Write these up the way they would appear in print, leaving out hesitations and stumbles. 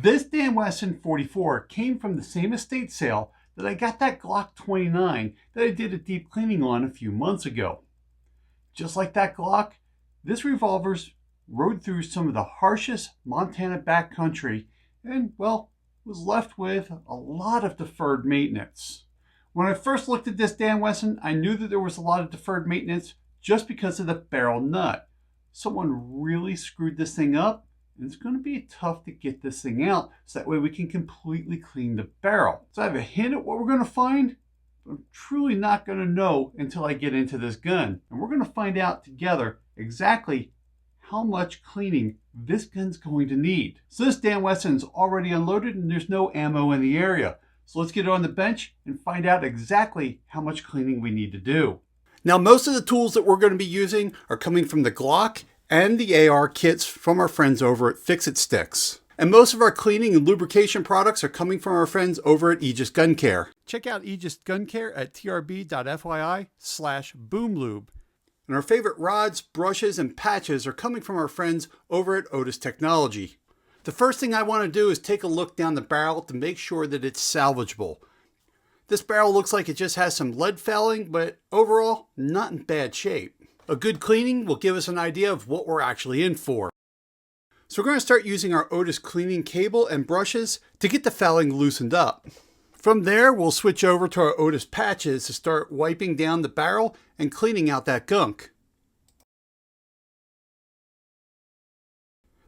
This Dan Wesson 44 came from the same estate sale that I got that Glock 29 that I did a deep cleaning on a few months ago. Just like that Glock, this revolver's rode through some of the harshest Montana backcountry and, well, was left with a lot of deferred maintenance. When I first looked at this Dan Wesson, I knew that there was a lot of deferred maintenance just because of the barrel nut. Someone really screwed this thing up, and it's going to be tough to get this thing out, so that way we can completely clean the barrel. So I have a hint at what we're going to find, but I'm truly not going to know until I get into this gun. And we're going to find out together exactly how much cleaning this gun's going to need. So this Dan Wesson's already unloaded and there's no ammo in the area. So let's get it on the bench and find out exactly how much cleaning we need to do. Now, most of the tools that we're going to be using are coming from the Glock and the AR kits from our friends over at Fix-It Sticks. And most of our cleaning and lubrication products are coming from our friends over at Aegis Gun Care. Check out Aegis Gun Care at trb.fyi/boomlube. And our favorite rods, brushes, and patches are coming from our friends over at Otis Technology. The first thing I want to do is take a look down the barrel to make sure that it's salvageable. This barrel looks like it just has some lead fouling, but overall, not in bad shape. A good cleaning will give us an idea of what we're actually in for. So we're going to start using our Otis cleaning cable and brushes to get the fouling loosened up. From there, we'll switch over to our Otis patches to start wiping down the barrel and cleaning out that gunk.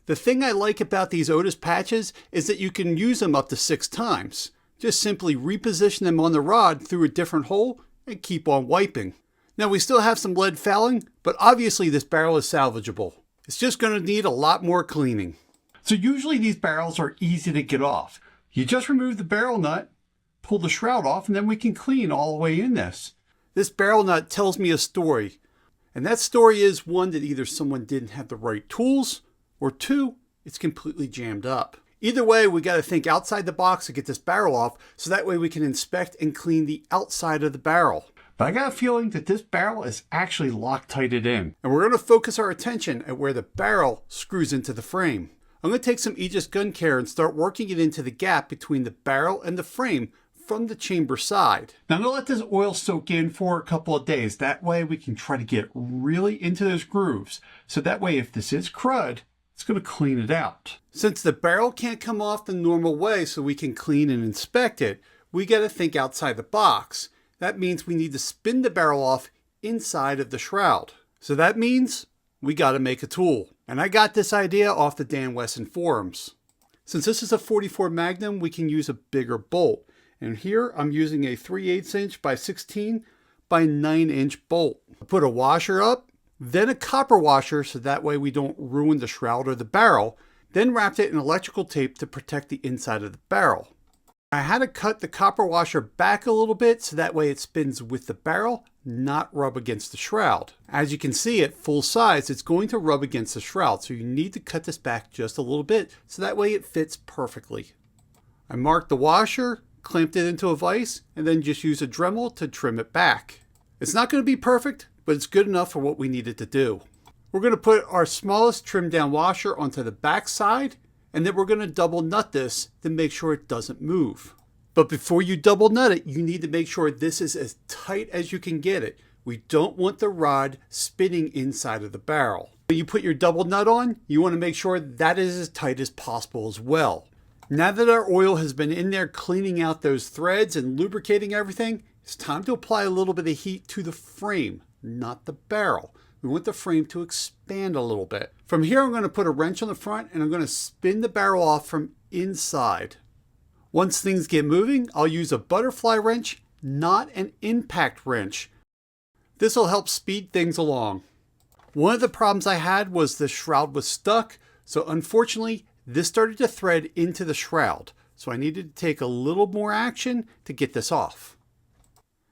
The thing I like about these Otis patches is that you can use them up to 6 times. Just simply reposition them on the rod through a different hole and keep on wiping. Now we still have some lead fouling, but obviously this barrel is salvageable. It's just going to need a lot more cleaning. So usually these barrels are easy to get off. You just remove the barrel nut, pull the shroud off, and then we can clean all the way in this. This barrel nut tells me a story, and that story is one that either someone didn't have the right tools, or 2, it's completely jammed up. Either way, we got to think outside the box to get this barrel off, so that way we can inspect and clean the outside of the barrel. But I got a feeling that this barrel is actually Loctited in. And we're going to focus our attention at where the barrel screws into the frame. I'm going to take some Aegis Gun Care and start working it into the gap between the barrel and the frame from the chamber side. Now I'm going to let this oil soak in for a couple of days. That way we can try to get really into those grooves. So that way if this is crud, it's going to clean it out. Since the barrel can't come off the normal way so we can clean and inspect it, we got to think outside the box. That means we need to spin the barrel off inside of the shroud. So that means we got to make a tool. And I got this idea off the Dan Wesson forums. Since this is a 44 Magnum, we can use a bigger bolt. And here I'm using a 3/8 inch by 16 by 9 inch bolt. I put a washer up, then a copper washer so that way we don't ruin the shroud or the barrel, then wrapped it in electrical tape to protect the inside of the barrel. I had to cut the copper washer back a little bit so that way it spins with the barrel, not rub against the shroud. As you can see at full size, it's going to rub against the shroud, so you need to cut this back just a little bit so that way it fits perfectly. I marked the washer, clamped it into a vise, and then just use a Dremel to trim it back. It's not going to be perfect, but it's good enough for what we needed to do. We're going to put our smallest trim down washer onto the back side, and then we're going to double nut this to make sure it doesn't move. But before you double nut it, you need to make sure this is as tight as you can get it. We don't want the rod spinning inside of the barrel. When you put your double nut on, you want to make sure that is as tight as possible as well. Now that our oil has been in there cleaning out those threads and lubricating everything, it's time to apply a little bit of heat to the frame, not the barrel. We want the frame to expand a little bit. From here, I'm going to put a wrench on the front and I'm going to spin the barrel off from inside. Once things get moving, I'll use a butterfly wrench, not an impact wrench. This will help speed things along. One of the problems I had was the shroud was stuck, so unfortunately, this started to thread into the shroud. So I needed to take a little more action to get this off.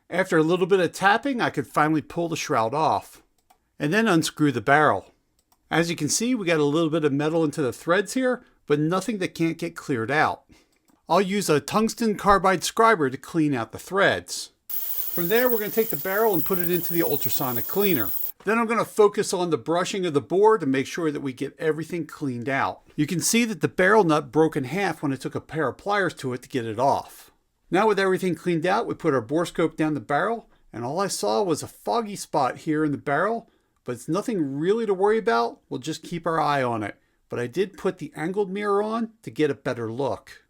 After a little bit of tapping, I could finally pull the shroud off. And then unscrew the barrel. As you can see, we got a little bit of metal into the threads here, but nothing that can't get cleared out. I'll use a tungsten carbide scriber to clean out the threads. From there, we're going to take the barrel and put it into the ultrasonic cleaner. Then I'm going to focus on the brushing of the bore to make sure that we get everything cleaned out. You can see that the barrel nut broke in half when I took a pair of pliers to it to get it off. Now with everything cleaned out, we put our bore scope down the barrel, and all I saw was a foggy spot here in the barrel, but it's nothing really to worry about. We'll just keep our eye on it. But I did put the angled mirror on to get a better look.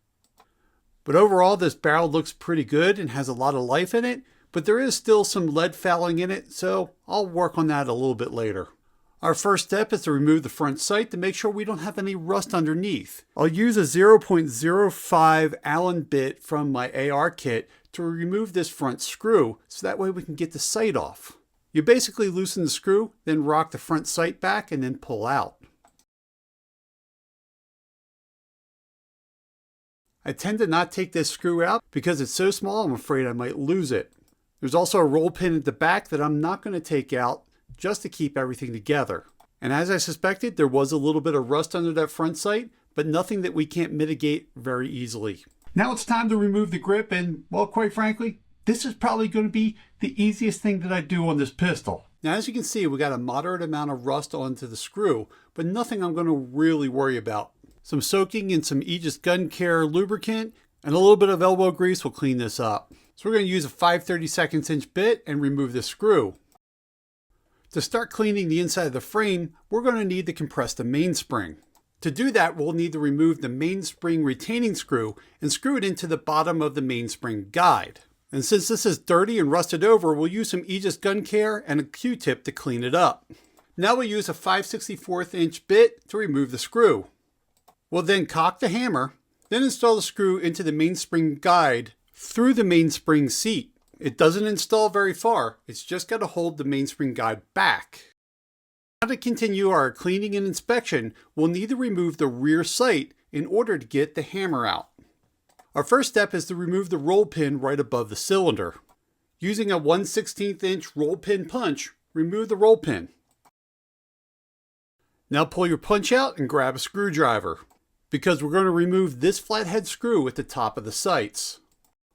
But overall, this barrel looks pretty good and has a lot of life in it, but there is still some lead fouling in it, so I'll work on that a little bit later. Our first step is to remove the front sight to make sure we don't have any rust underneath. I'll use a 0.05 Allen bit from my AR kit to remove this front screw, so that way we can get the sight off. You basically loosen the screw, then rock the front sight back and then pull out. I tend to not take this screw out because it's so small I'm afraid I might lose it. There's also a roll pin at the back that I'm not going to take out just to keep everything together. And as I suspected, there was a little bit of rust under that front sight, but nothing that we can't mitigate very easily. Now it's time to remove the grip, and well, quite frankly, this is probably going to be the easiest thing that I do on this pistol. Now as you can see, we got a moderate amount of rust onto the screw, but nothing I'm going to really worry about. Some soaking in some Aegis Gun Care lubricant and a little bit of elbow grease will clean this up. So we're going to use a 5/32 inch bit and remove the screw. To start cleaning the inside of the frame, we're going to need to compress the mainspring. To do that, we'll need to remove the mainspring retaining screw and screw it into the bottom of the mainspring guide. And since this is dirty and rusted over, we'll use some Aegis Gun Care and a Q-tip to clean it up. Now we'll use a 5/64 inch bit to remove the screw. We'll then cock the hammer, then install the screw into the mainspring guide through the mainspring seat. It doesn't install very far, it's just got to hold the mainspring guide back. Now to continue our cleaning and inspection, we'll need to remove the rear sight in order to get the hammer out. Our first step is to remove the roll pin right above the cylinder. Using a 1/16 inch roll pin punch, remove the roll pin. Now pull your punch out and grab a screwdriver, because we're going to remove this flathead screw at the top of the sights.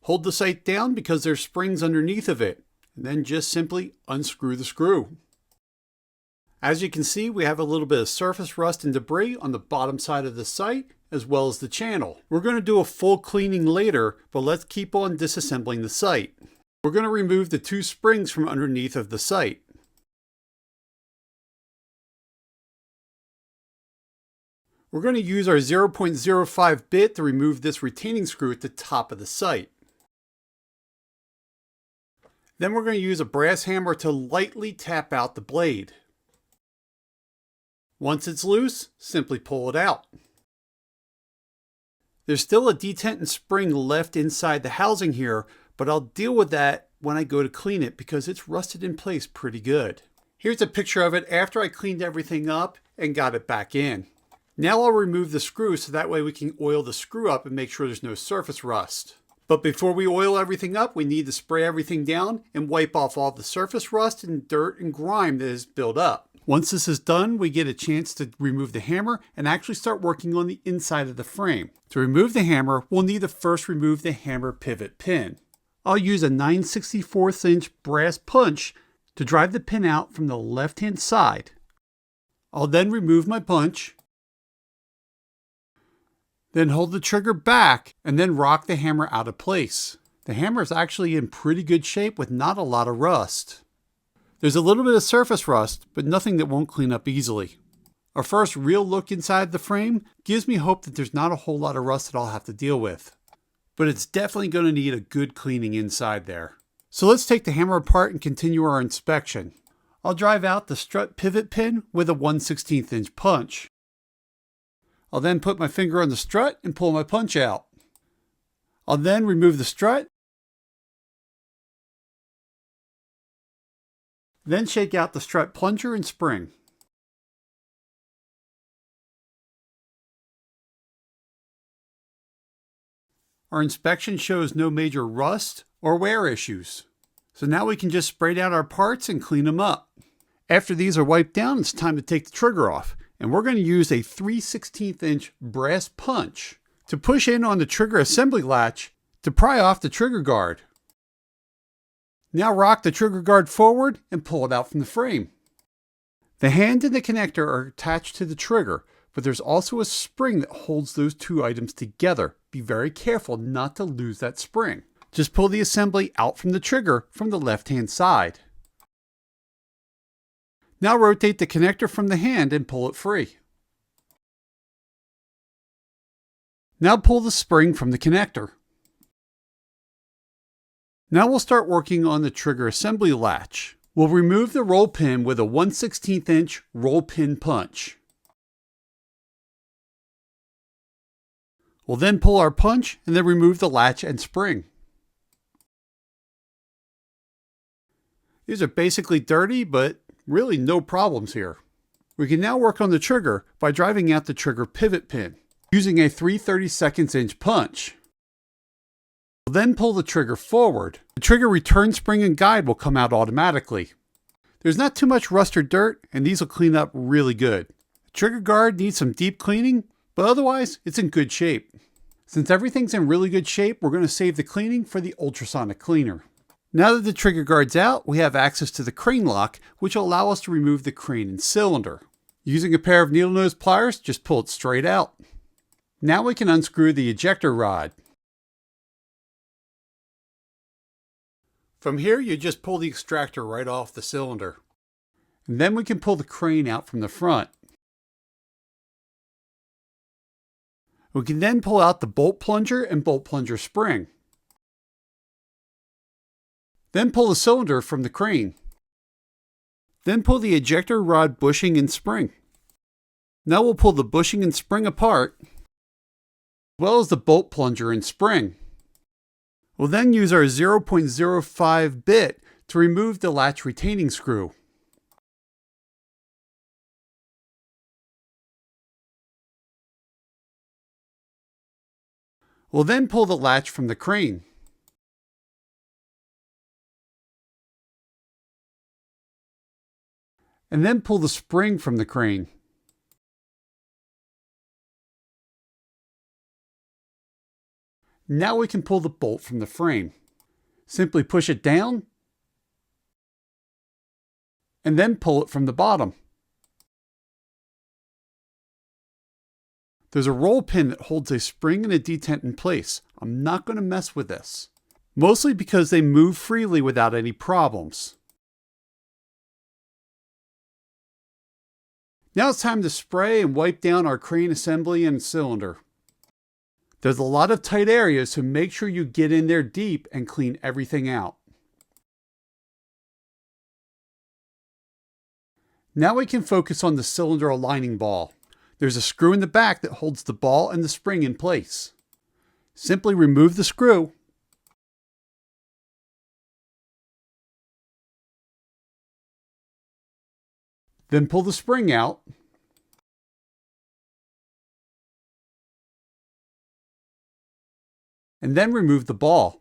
Hold the sight down because there's springs underneath of it, and then just simply unscrew the screw. As you can see, we have a little bit of surface rust and debris on the bottom side of the sight, as well as the channel. We're going to do a full cleaning later, but let's keep on disassembling the sight. We're going to remove the two springs from underneath of the sight. We're going to use our 0.05 bit to remove this retaining screw at the top of the sight. Then we're going to use a brass hammer to lightly tap out the blade. Once it's loose, simply pull it out. There's still a detent and spring left inside the housing here, but I'll deal with that when I go to clean it because it's rusted in place pretty good. Here's a picture of it after I cleaned everything up and got it back in. Now I'll remove the screw so that way we can oil the screw up and make sure there's no surface rust. But before we oil everything up, we need to spray everything down and wipe off all the surface rust and dirt and grime that is built up. Once this is done, we get a chance to remove the hammer and actually start working on the inside of the frame. To remove the hammer, we'll need to first remove the hammer pivot pin. I'll use a 9/64 inch brass punch to drive the pin out from the left-hand side. I'll then remove my punch, then hold the trigger back and then rock the hammer out of place. The hammer is actually in pretty good shape with not a lot of rust. There's a little bit of surface rust, but nothing that won't clean up easily. Our first real look inside the frame gives me hope that there's not a whole lot of rust that I'll have to deal with. But it's definitely going to need a good cleaning inside there. So let's take the hammer apart and continue our inspection. I'll drive out the strut pivot pin with a 1/16 inch punch. I'll then put my finger on the strut and pull my punch out. I'll then remove the strut, then shake out the strut plunger and spring. Our inspection shows no major rust or wear issues. So now we can just spray down our parts and clean them up. After these are wiped down, it's time to take the trigger off. And we're going to use a 3/16 inch brass punch to push in on the trigger assembly latch to pry off the trigger guard. Now rock the trigger guard forward and pull it out from the frame. The hand and the connector are attached to the trigger, but there's also a spring that holds those two items together. Be very careful not to lose that spring. Just pull the assembly out from the trigger from the left-hand side. Now rotate the connector from the hand and pull it free. Now pull the spring from the connector. Now we'll start working on the trigger assembly latch. We'll remove the roll pin with a 1/16 inch roll pin punch. We'll then pull our punch and then remove the latch and spring. These are basically dirty, but really no problems here. We can now work on the trigger by driving out the trigger pivot pin using a 3/32 inch punch. We'll then pull the trigger forward. The trigger return spring and guide will come out automatically. There's not too much rust or dirt, and these will clean up really good. The trigger guard needs some deep cleaning, but otherwise it's in good shape. Since everything's in really good shape, we're going to save the cleaning for the ultrasonic cleaner. Now that the trigger guard's out, we have access to the crane lock, which will allow us to remove the crane and cylinder. Using a pair of needle nose pliers, just pull it straight out. Now we can unscrew the ejector rod. From here, you just pull the extractor right off the cylinder. And then we can pull the crane out from the front. We can then pull out the bolt plunger and bolt plunger spring. Then pull the cylinder from the crane. Then pull the ejector rod bushing and spring. Now we'll pull the bushing and spring apart, as well as the bolt plunger and spring. We'll then use our 0.05 bit to remove the latch retaining screw. We'll then pull the latch from the crane. And then pull the spring from the crane. Now we can pull the bolt from the frame. Simply push it down and then pull it from the bottom. There's a roll pin that holds a spring and a detent in place. I'm not going to mess with this, mostly because they move freely without any problems. Now it's time to spray and wipe down our crane assembly and cylinder. There's a lot of tight areas, so make sure you get in there deep and clean everything out. Now we can focus on the cylinder aligning ball. There's a screw in the back that holds the ball and the spring in place. Simply remove the screw. Then pull the spring out. And then remove the ball.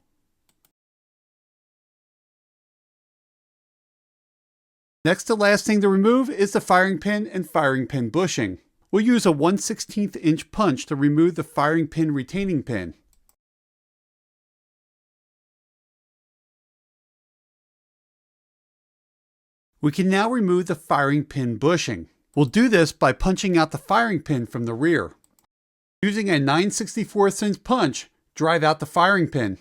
Next to last thing to remove is the firing pin and firing pin bushing. We'll use a 1/16 inch punch to remove the firing pin retaining pin. We can now remove the firing pin bushing. We'll do this by punching out the firing pin from the rear. Using a 9/64 inch punch, drive out the firing pin.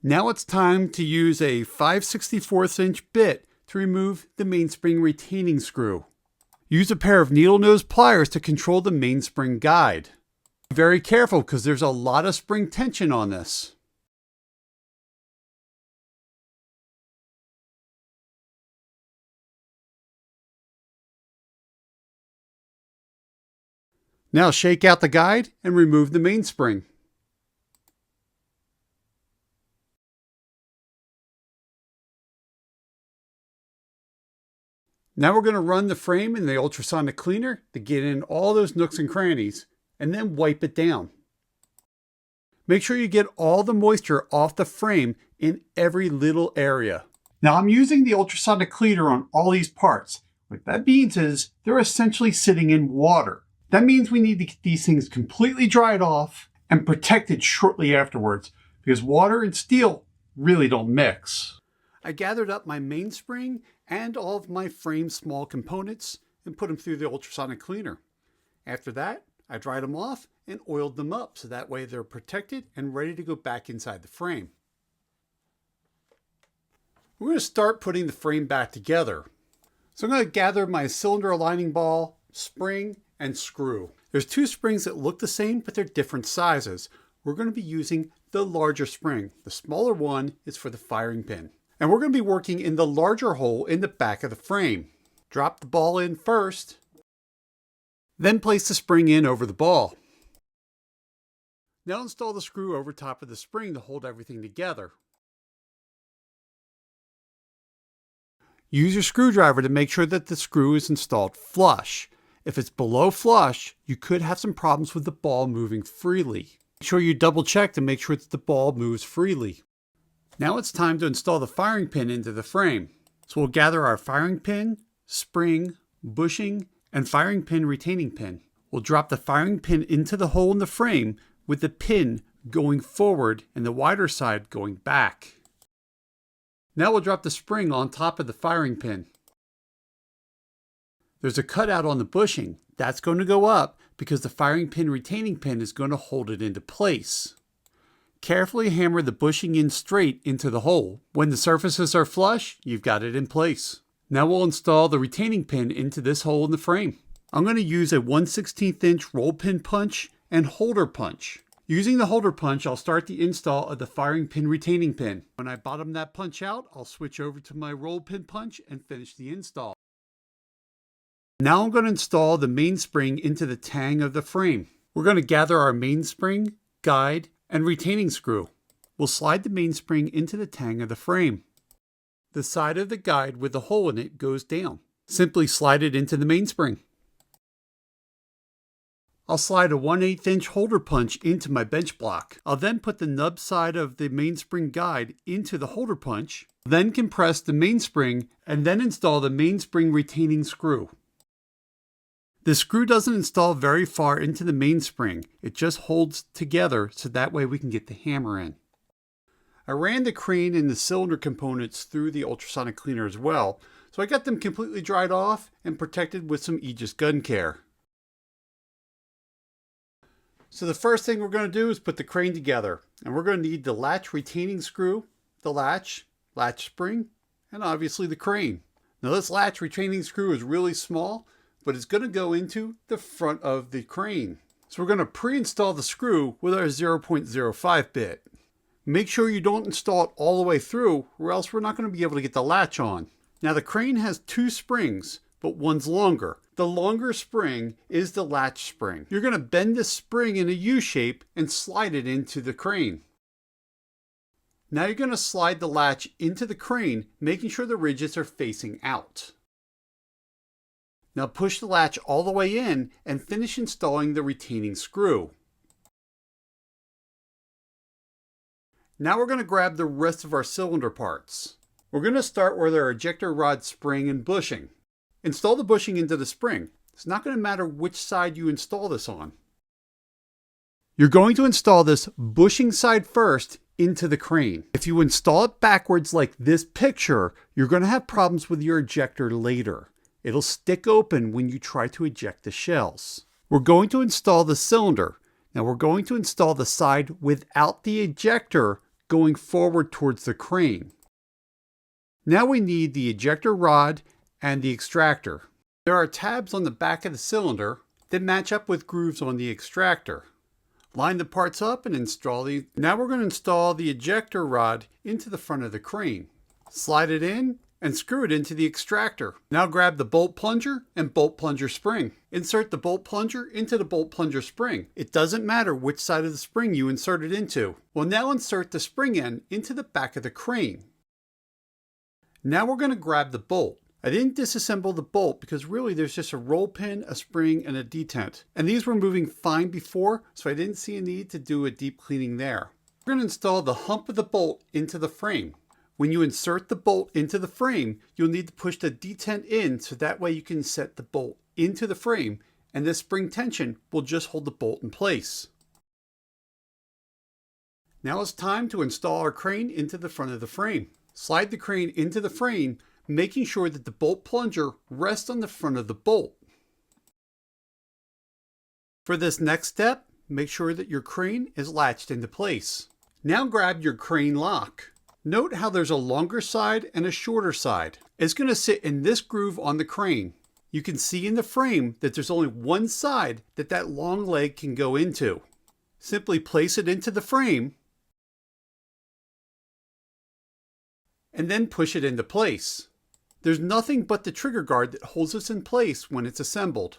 Now it's time to use a 5/64 inch bit to remove the mainspring retaining screw. Use a pair of needle nose pliers to control the mainspring guide. Be very careful because there's a lot of spring tension on this. Now shake out the guide and remove the mainspring. Now we're going to run the frame in the ultrasonic cleaner to get in all those nooks and crannies and then wipe it down. Make sure you get all the moisture off the frame in every little area. Now I'm using the ultrasonic cleaner on all these parts. What that means is they're essentially sitting in water. That means we need to get these things completely dried off and protected shortly afterwards, because water and steel really don't mix. I gathered up my mainspring and all of my frame small components and put them through the ultrasonic cleaner. After that, I dried them off and oiled them up so that way they're protected and ready to go back inside the frame. We're going to start putting the frame back together. So I'm going to gather my cylinder aligning ball, spring, and screw. There's two springs that look the same, but they're different sizes. We're going to be using the larger spring. The smaller one is for the firing pin. And we're going to be working in the larger hole in the back of the frame. Drop the ball in first, then place the spring in over the ball. Now install the screw over top of the spring to hold everything together. Use your screwdriver to make sure that the screw is installed flush. If it's below flush, you could have some problems with the ball moving freely. Make sure you double check to make sure that the ball moves freely. Now it's time to install the firing pin into the frame. So we'll gather our firing pin, spring, bushing, and firing pin retaining pin. We'll drop the firing pin into the hole in the frame with the pin going forward and the wider side going back. Now we'll drop the spring on top of the firing pin. There's a cutout on the bushing. That's going to go up because the firing pin retaining pin is going to hold it into place. Carefully hammer the bushing in straight into the hole. When the surfaces are flush, you've got it in place. Now we'll install the retaining pin into this hole in the frame. I'm going to use a 1/16 inch roll pin punch and holder punch. Using the holder punch, I'll start the install of the firing pin retaining pin. When I bottom that punch out, I'll switch over to my roll pin punch and finish the install. Now I'm going to install the mainspring into the tang of the frame. We're going to gather our mainspring, guide, and retaining screw. We'll slide the mainspring into the tang of the frame. The side of the guide with the hole in it goes down. Simply slide it into the mainspring. I'll slide a 1/8 inch holder punch into my bench block. I'll then put the nub side of the mainspring guide into the holder punch, then compress the mainspring, and then install the mainspring retaining screw. The screw doesn't install very far into the mainspring. It just holds together so that way we can get the hammer in. I ran the crane and the cylinder components through the ultrasonic cleaner as well, so I got them completely dried off and protected with some Aegis gun care. So the first thing we're going to do is put the crane together, and we're going to need the latch retaining screw, the latch spring, and obviously the crane. Now this latch retaining screw is really small, but it's going to go into the front of the crane. So we're going to pre-install the screw with our 0.05 bit. Make sure you don't install it all the way through, or else we're not going to be able to get the latch on. Now the crane has two springs, but one's longer. The longer spring is the latch spring. You're going to bend this spring in a U shape and slide it into the crane. Now you're going to slide the latch into the crane, making sure the ridges are facing out. Now push the latch all the way in and finish installing the retaining screw. Now we're going to grab the rest of our cylinder parts. We're going to start with our ejector rod spring and bushing. Install the bushing into the spring. It's not going to matter which side you install this on. You're going to install this bushing side first into the crane. If you install it backwards like this picture, you're going to have problems with your ejector later. It'll stick open when you try to eject the shells. We're going to install the cylinder. Now we're going to install the side without the ejector going forward towards the crane. Now we need the ejector rod and the extractor. There are tabs on the back of the cylinder that match up with grooves on the extractor. Line the parts up and install the... Now we're going to install the ejector rod into the front of the crane. Slide it in and screw it into the extractor. Now grab the bolt plunger and bolt plunger spring. Insert the bolt plunger into the bolt plunger spring. It doesn't matter which side of the spring you insert it into. We'll now insert the spring end into the back of the crane. Now we're going to grab the bolt. I didn't disassemble the bolt because really there's just a roll pin, a spring, and a detent. And these were moving fine before, so I didn't see a need to do a deep cleaning there. We're going to install the hump of the bolt into the frame. When you insert the bolt into the frame, you'll need to push the detent in so that way you can set the bolt into the frame, and this spring tension will just hold the bolt in place. Now it's time to install our crane into the front of the frame. Slide the crane into the frame, making sure that the bolt plunger rests on the front of the bolt. For this next step, make sure that your crane is latched into place. Now grab your crane lock. Note how there's a longer side and a shorter side. It's going to sit in this groove on the crane. You can see in the frame that there's only one side that long leg can go into. Simply place it into the frame and then push it into place. There's nothing but the trigger guard that holds this in place when it's assembled.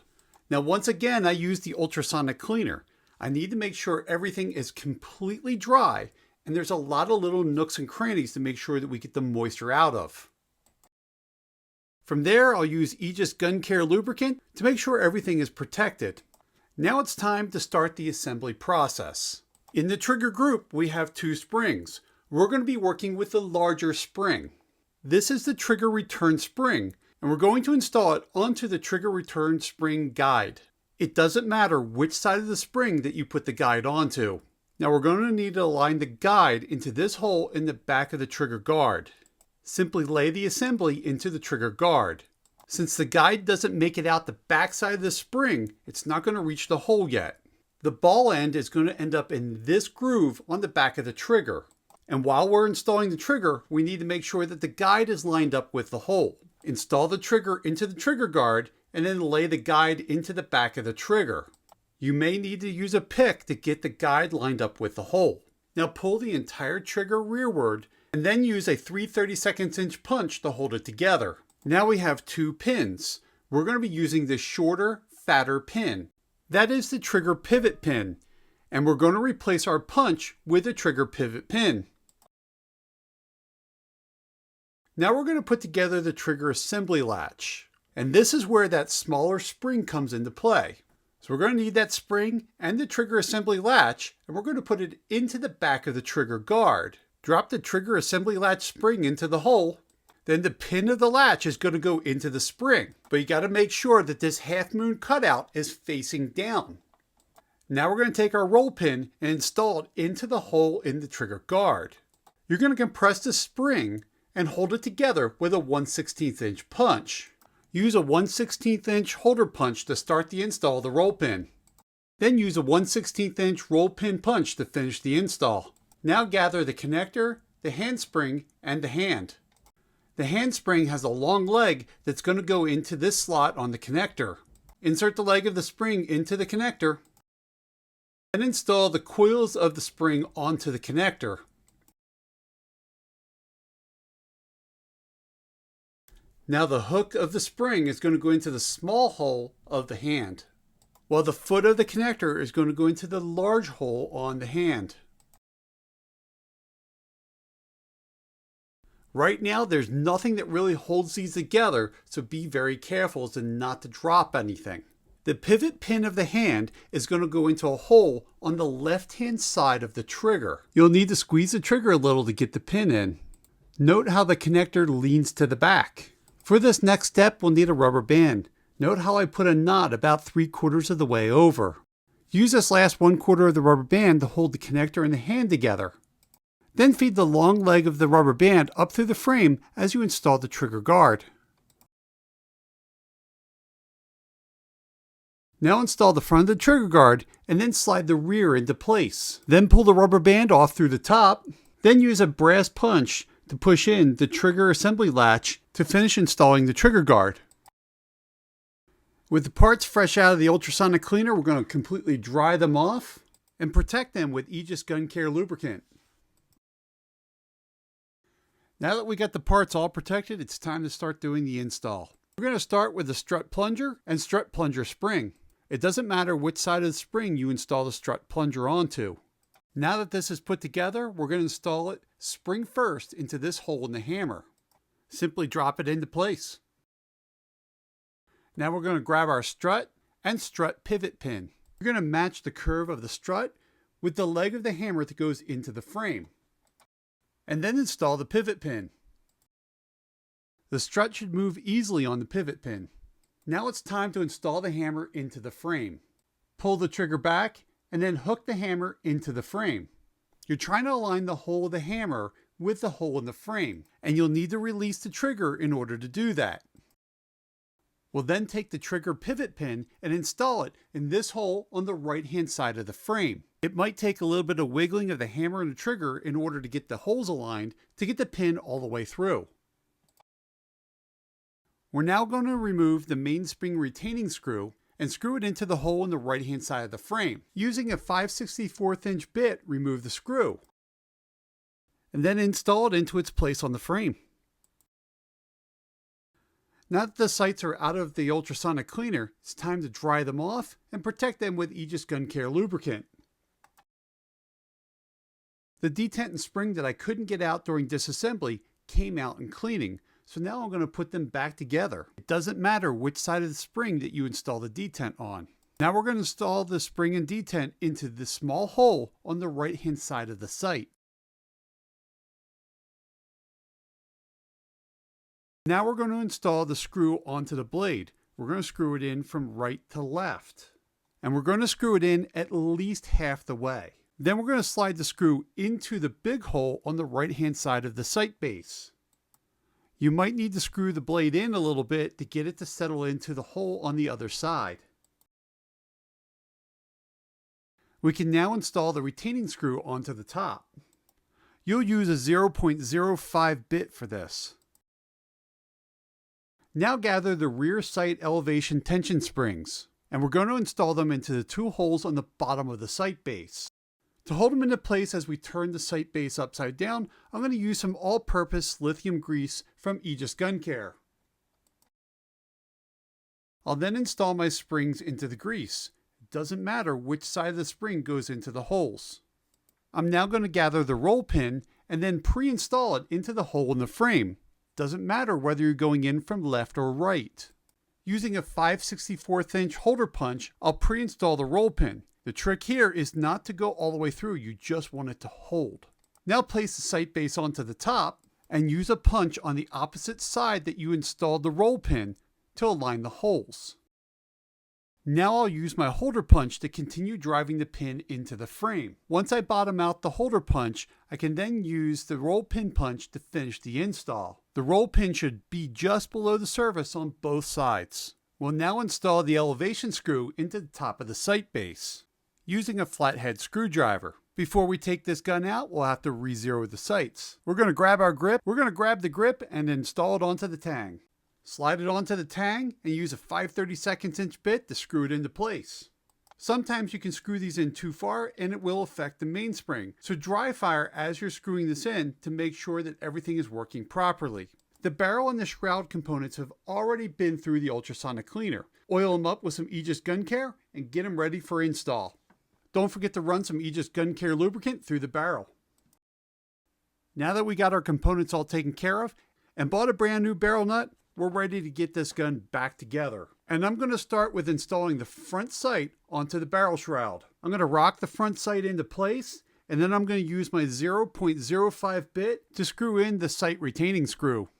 Now once again, I use the ultrasonic cleaner. I need to make sure everything is completely dry, and there's a lot of little nooks and crannies to make sure that we get the moisture out of. From there, I'll use Aegis Gun Care lubricant to make sure everything is protected. Now it's time to start the assembly process. In the trigger group, we have 2 springs. We're going to be working with the larger spring. This is the trigger return spring, and we're going to install it onto the trigger return spring guide. It doesn't matter which side of the spring that you put the guide onto. Now we're going to need to align the guide into this hole in the back of the trigger guard. Simply lay the assembly into the trigger guard. Since the guide doesn't make it out the back side of the spring, it's not going to reach the hole yet. The ball end is going to end up in this groove on the back of the trigger. And while we're installing the trigger, we need to make sure that the guide is lined up with the hole. Install the trigger into the trigger guard and then lay the guide into the back of the trigger. You may need to use a pick to get the guide lined up with the hole. Now pull the entire trigger rearward and then use a 3/32 inch punch to hold it together. Now we have 2 pins. We're going to be using the shorter, fatter pin. That is the trigger pivot pin, and we're going to replace our punch with a trigger pivot pin. Now we're going to put together the trigger assembly latch, and this is where that smaller spring comes into play. So we're going to need that spring and the trigger assembly latch, and we're going to put it into the back of the trigger guard. Drop the trigger assembly latch spring into the hole. Then the pin of the latch is going to go into the spring, but you got to make sure that this half moon cutout is facing down. Now we're going to take our roll pin and install it into the hole in the trigger guard. You're going to compress the spring and hold it together with a 1/16 inch punch. Use a 1/16 inch holder punch to start the install of the roll pin. Then use a 1/16 inch roll pin punch to finish the install. Now gather the connector, the handspring, and the hand. The handspring has a long leg that's going to go into this slot on the connector. Insert the leg of the spring into the connector and install the coils of the spring onto the connector. Now the hook of the spring is going to go into the small hole of the hand, while the foot of the connector is going to go into the large hole on the hand. Right now there's nothing that really holds these together, so be very careful as to not to drop anything. The pivot pin of the hand is going to go into a hole on the left hand side of the trigger. You'll need to squeeze the trigger a little to get the pin in. Note how the connector leans to the back. For this next step, we'll need a rubber band. Note how I put a knot about 3/4 of the way over. Use this last 1/4 of the rubber band to hold the connector and the hand together. Then feed the long leg of the rubber band up through the frame as you install the trigger guard. Now install the front of the trigger guard and then slide the rear into place. Then pull the rubber band off through the top. Then use a brass punch to push in the trigger assembly latch to finish installing the trigger guard. With the parts fresh out of the ultrasonic cleaner, we're going to completely dry them off and protect them with Aegis Gun Care lubricant. Now that we got the parts all protected, it's time to start doing the install. We're going to start with the strut plunger and strut plunger spring. It doesn't matter which side of the spring you install the strut plunger onto. Now that this is put together, we're going to install it spring first into this hole in the hammer. Simply drop it into place. Now we're going to grab our strut and strut pivot pin. We're going to match the curve of the strut with the leg of the hammer that goes into the frame. And then install the pivot pin. The strut should move easily on the pivot pin. Now it's time to install the hammer into the frame. Pull the trigger back and then hook the hammer into the frame. You're trying to align the hole of the hammer with the hole in the frame, and you'll need to release the trigger in order to do that. We'll then take the trigger pivot pin and install it in this hole on the right hand side of the frame. It might take a little bit of wiggling of the hammer and the trigger in order to get the holes aligned to get the pin all the way through. We're now going to remove the mainspring retaining screw and screw it into the hole on the right hand side of the frame. Using a 5/64 inch bit, remove the screw and then install it into its place on the frame. Now that the sights are out of the ultrasonic cleaner, it's time to dry them off and protect them with Aegis Gun Care lubricant. The detent and spring that I couldn't get out during disassembly came out in cleaning, so now I'm going to put them back together. It doesn't matter which side of the spring that you install the detent on. Now we're going to install the spring and detent into the small hole on the right hand side of the sight. Now we're going to install the screw onto the blade. We're going to screw it in from right to left. And we're going to screw it in at least half the way. Then we're going to slide the screw into the big hole on the right hand side of the sight base. You might need to screw the blade in a little bit to get it to settle into the hole on the other side. We can now install the retaining screw onto the top. You'll use a 0.05 bit for this. Now gather the rear sight elevation tension springs, and we're going to install them into the two holes on the bottom of the sight base. To hold them into place as we turn the sight base upside down, I'm going to use some all-purpose lithium grease from Aegis Gun Care. I'll then install my springs into the grease. It doesn't matter which side of the spring goes into the holes. I'm now going to gather the roll pin and then pre-install it into the hole in the frame. Doesn't matter whether you're going in from left or right. Using a 5/64 inch holder punch, I'll pre-install the roll pin. The trick here is not to go all the way through, you just want it to hold. Now place the sight base onto the top and use a punch on the opposite side that you installed the roll pin to align the holes. Now I'll use my holder punch to continue driving the pin into the frame. Once I bottom out the holder punch, I can then use the roll pin punch to finish the install. The roll pin should be just below the surface on both sides. We'll now install the elevation screw into the top of the sight base using a flathead screwdriver. Before we take this gun out, we'll have to re-zero the sights. We're going to grab our grip. We're going to grab the grip and install it onto the tang. Slide it onto the tang and use a 5/32 inch bit to screw it into place. Sometimes you can screw these in too far and it will affect the mainspring, so dry fire as you're screwing this in to make sure that everything is working properly. The barrel and the shroud components have already been through the ultrasonic cleaner. Oil them up with some Aegis Gun Care and get them ready for install. Don't forget to run some Aegis Gun Care lubricant through the barrel. Now that we got our components all taken care of and bought a brand new barrel nut, we're ready to get this gun back together. And I'm going to start with installing the front sight onto the barrel shroud. I'm going to rock the front sight into place, and then I'm going to use my 0.05 bit to screw in the sight retaining screw.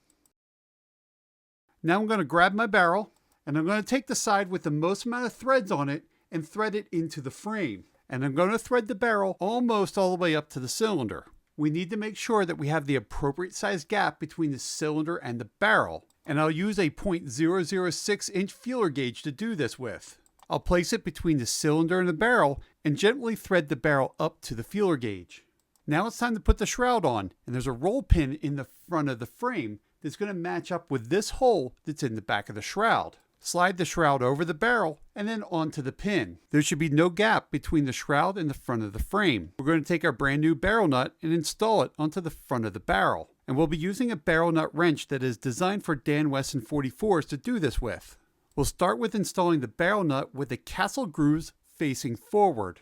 Now I'm going to grab my barrel, and I'm going to take the side with the most amount of threads on it and thread it into the frame. And I'm going to thread the barrel almost all the way up to the cylinder. We need to make sure that we have the appropriate size gap between the cylinder and the barrel. And I'll use a .006 inch feeler gauge to do this with. I'll place it between the cylinder and the barrel and gently thread the barrel up to the feeler gauge. Now it's time to put the shroud on, and there's a roll pin in the front of the frame that's going to match up with this hole that's in the back of the shroud. Slide the shroud over the barrel and then onto the pin. There should be no gap between the shroud and the front of the frame. We're going to take our brand new barrel nut and install it onto the front of the barrel. And we'll be using a barrel nut wrench that is designed for Dan Wesson 44s to do this with. We'll start with installing the barrel nut with the castle grooves facing forward.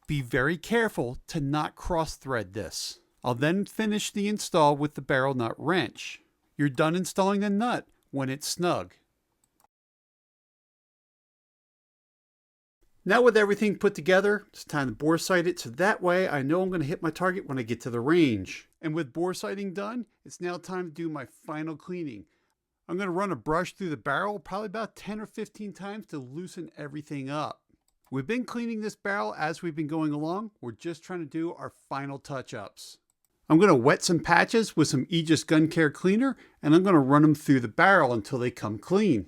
Be very careful to not cross thread this. I'll then finish the install with the barrel nut wrench. You're done installing the nut when it's snug. Now with everything put together, it's time to bore sight it so that way I know I'm going to hit my target when I get to the range. And with bore sighting done, it's now time to do my final cleaning. I'm going to run a brush through the barrel probably about 10 or 15 times to loosen everything up. We've been cleaning this barrel as we've been going along. We're just trying to do our final touch-ups. I'm going to wet some patches with some Aegis Gun Care Cleaner, and I'm going to run them through the barrel until they come clean.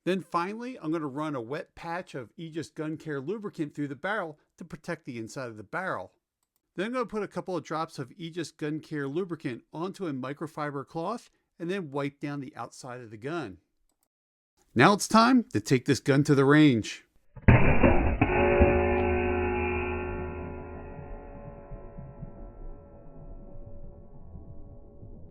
Then finally, I'm going to run a wet patch of Aegis Gun Care lubricant through the barrel to protect the inside of the barrel. Then I'm going to put a couple of drops of Aegis Gun Care lubricant onto a microfiber cloth and then wipe down the outside of the gun. Now it's time to take this gun to the range.